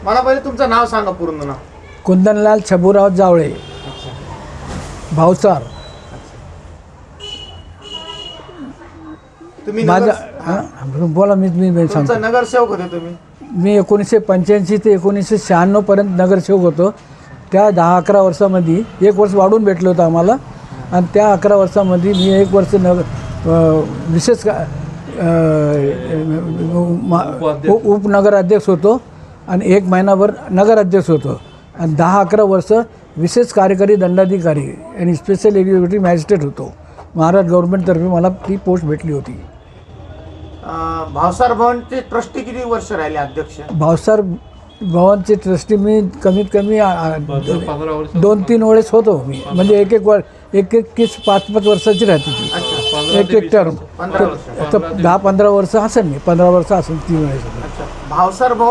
मला पहिले तुमचं नाव सांगा, पूर्ण नाव. कुंदनलाल छबुराव जावळे, भावसार. तुम्ही माझा बोला. मी तुमचा सांगतो. नगरसेवक होते तुम्ही. मी 1985 ते 1996 पर्यंत नगरसेवक होतो. त्या 10-11 वर्षामध्ये 1 वर्ष वाढून भेटलं होतं आम्हाला. आणि त्या 11 वर्षामध्ये मी 1 वर्ष विशेष उपनगराध्यक्ष होतो आणि 1 महिनाभर नगराध्यक्ष होतो. आणि 10-11 वर्ष विशेष कार्यकारी दंडाधिकारी आणि स्पेशल एक्झिक्युटिव्ह मॅजिस्ट्रेट होतो. महाराष्ट्र गव्हर्नमेंटतर्फे मला ती पोस्ट भेटली होती. भावसार भवनचे ट्रस्टी किती वर्ष राहिले अध्यक्ष? भावसार भवनचे ट्रस्टी मी कमीत कमी 2-3 वेळेस होतो मी. म्हणजे एक 5-5 वर्षाची राहते ती. एक टर्म. 10-15 वर्ष असेल. मी 15 वर्ष असेल 3 वेळेस. भावसार भवन